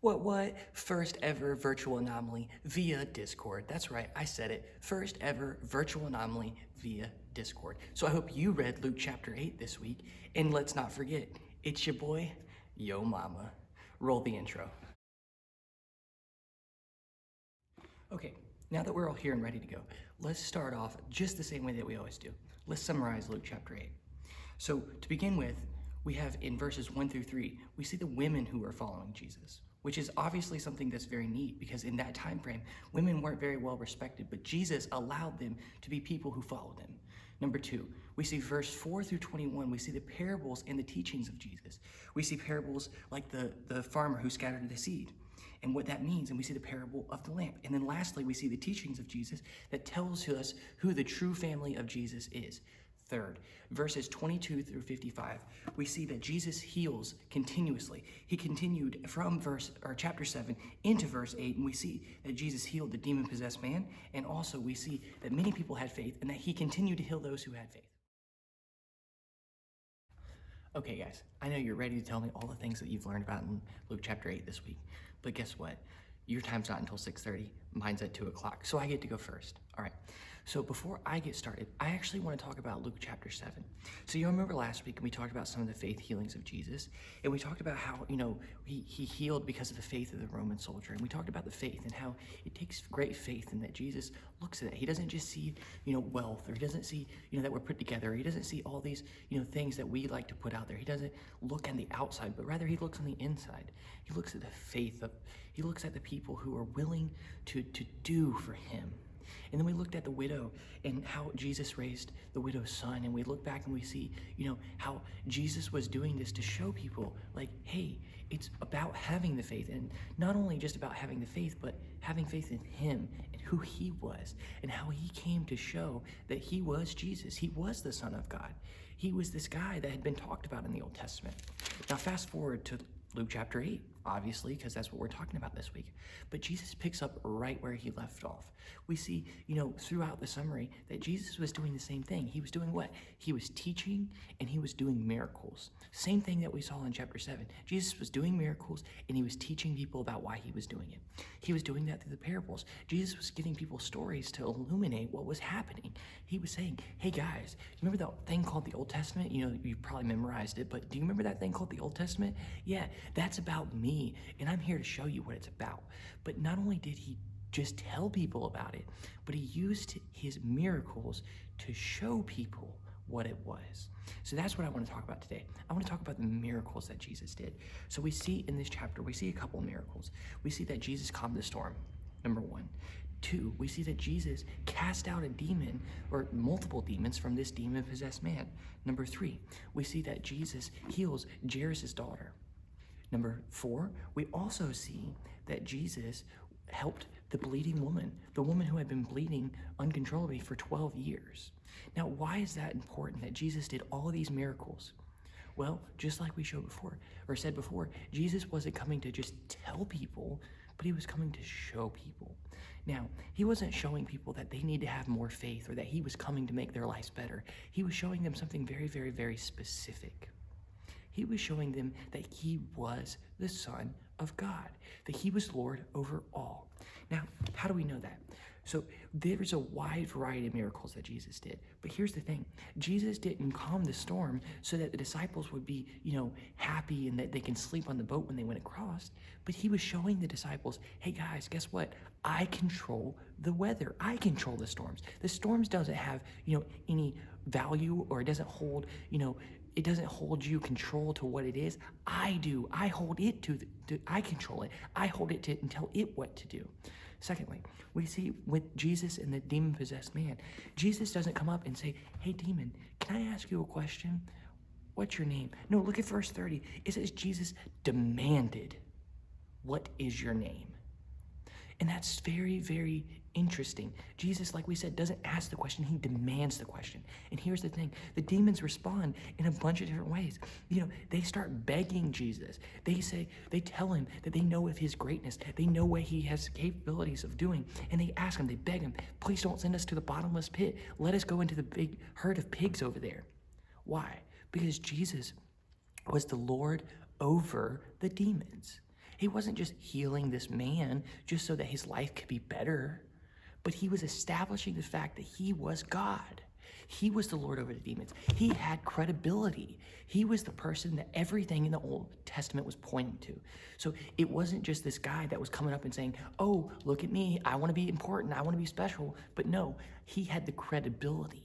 What? First ever virtual anomaly via Discord. That's right, I said it. First ever virtual anomaly via Discord. So I hope you read Luke chapter 8 this week. And let's not forget, it's your boy, Yo Mama. Roll the intro. Okay, now that we're all here and ready to go, let's start off just the same way that we always do. Let's summarize Luke chapter 8. So to begin with, we have in verses 1 through 3, we see the women who are following Jesus, which is obviously something that's very neat because in that time frame, women weren't very well respected, but Jesus allowed them to be people who followed him. Number 2, we see verse 4 through 21, we see the parables and the teachings of Jesus. We see parables like the farmer who scattered the seed and what that means, and we see the parable of the lamp. And then lastly, we see the teachings of Jesus that tells us who the true family of Jesus is. Third, verses 22 through 55, we see that Jesus heals continuously. He continued from chapter 7 into verse 8, and we see that Jesus healed the demon-possessed man, and also we see that many people had faith, and that he continued to heal those who had faith. Okay, guys, I know you're ready to tell me all the things that you've learned about in Luke chapter 8 this week, but guess what? Your time's not until 6:30, mine's at 2 o'clock, so I get to go first. All right, so before I get started, I actually want to talk about Luke chapter 7. So you remember last week we talked about some of the faith healings of Jesus, and we talked about how, he healed because of the faith of the Roman soldier, and we talked about the faith and how it takes great faith and that Jesus looks at it. He doesn't just see, wealth, or he doesn't see, that we're put together. He doesn't see all these, things that we like to put out there. He doesn't look on the outside, but rather he looks on the inside. He looks at the faith he looks at the people who are willing to do for him. And then we looked at the widow and how Jesus raised the widow's son. And we look back and we see, how Jesus was doing this to show people like, hey, it's about having the faith. And not only just about having the faith, but having faith in him and who he was and how he came to show that he was Jesus. He was the Son of God. He was this guy that had been talked about in the Old Testament. Now, fast forward to Luke chapter 8, obviously, because that's what we're talking about this week. But Jesus picks up right where he left off. We see, throughout the summary that Jesus was doing the same thing. He was doing what? He was teaching and he was doing miracles. Same thing that we saw in chapter 7. Jesus was doing miracles and he was teaching people about why he was doing it. He was doing that through the parables. Jesus was giving people stories to illuminate what was happening. He was saying, hey guys, you remember that thing called the Old Testament? You probably memorized it, but do you remember that thing called the Old Testament? Yeah, that's about me, and I'm here to show you what it's about. But not only did he just tell people about it, but he used his miracles to show people what it was. So that's what I want to talk about today. I want to talk about the miracles that Jesus did. So we see in this chapter, we see a couple of miracles. We see that Jesus calmed the storm, number 1. 2, we see that Jesus cast out a demon or multiple demons from this demon-possessed man. Number 3, we see that Jesus heals Jairus' daughter. Number 4, we also see that Jesus helped the bleeding woman, the woman who had been bleeding uncontrollably for 12 years. Now, why is that important that Jesus did all of these miracles? Well, just like we said before, Jesus wasn't coming to just tell people, but he was coming to show people. Now, he wasn't showing people that they need to have more faith or that he was coming to make their lives better. He was showing them something very, very, very specific. He was showing them that he was the Son of God, that he was Lord over all. Now, how do we know that? So there's a wide variety of miracles that Jesus did. But here's the thing. Jesus didn't calm the storm so that the disciples would be, happy and that they can sleep on the boat when they went across. But he was showing the disciples, hey guys, guess what? I control the weather. I control the storms. The storms doesn't have, any value, or it doesn't hold, it doesn't hold you control to what it is. I do. I hold it I control it. I hold it to and tell it what to do. Secondly, we see with Jesus and the demon-possessed man, Jesus doesn't come up and say, hey, demon, can I ask you a question? What's your name? No, look at verse 30. It says Jesus demanded, what is your name? And that's very, very interesting. Jesus, like we said, doesn't ask the question, he demands the question. And here's the thing, the demons respond in a bunch of different ways. They start begging Jesus. They tell him that they know of his greatness. They know what he has capabilities of doing. And they ask him, they beg him, please don't send us to the bottomless pit. Let us go into the big herd of pigs over there. Why? Because Jesus was the Lord over the demons. He wasn't just healing this man just so that his life could be better, but he was establishing the fact that he was God. He was the Lord over the demons. He had credibility. He was the person that everything in the Old Testament was pointing to. So it wasn't just this guy that was coming up and saying, oh, look at me. I want to be important. I want to be special. But no, he had the credibility.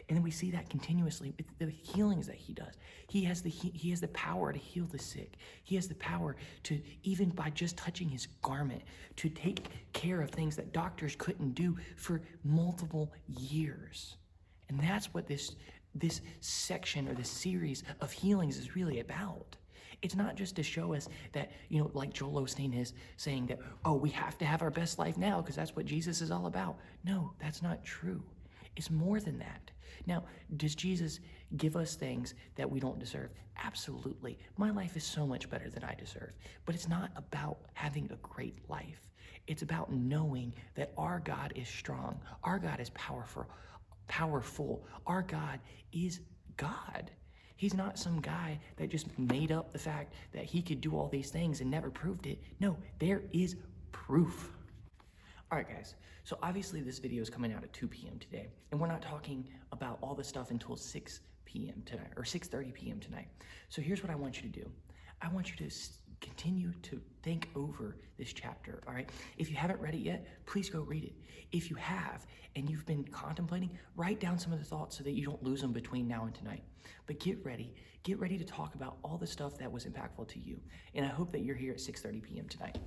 And then we see that continuously with the healings that he does. He has the power to heal the sick. He has the power to, even by just touching his garment, to take care of things that doctors couldn't do for multiple years. And that's what this section or this series of healings is really about. It's not just to show us that, like Joel Osteen is saying that, oh, we have to have our best life now because that's what Jesus is all about. No, that's not true. It's more than that. Now, does Jesus give us things that we don't deserve? Absolutely. My life is so much better than I deserve. But it's not about having a great life. It's about knowing that our God is strong. Our God is powerful. Our God is God. He's not some guy that just made up the fact that he could do all these things and never proved it. No, there is proof. All right, guys, so obviously this video is coming out at 2 p.m. today, and we're not talking about all this stuff until 6 p.m. tonight, or 6:30 p.m. tonight. So here's what I want you to do. I want you to continue to think over this chapter, all right? If you haven't read it yet, please go read it. If you have, and you've been contemplating, write down some of the thoughts so that you don't lose them between now and tonight. But get ready to talk about all the stuff that was impactful to you. And I hope that you're here at 6:30 p.m. tonight.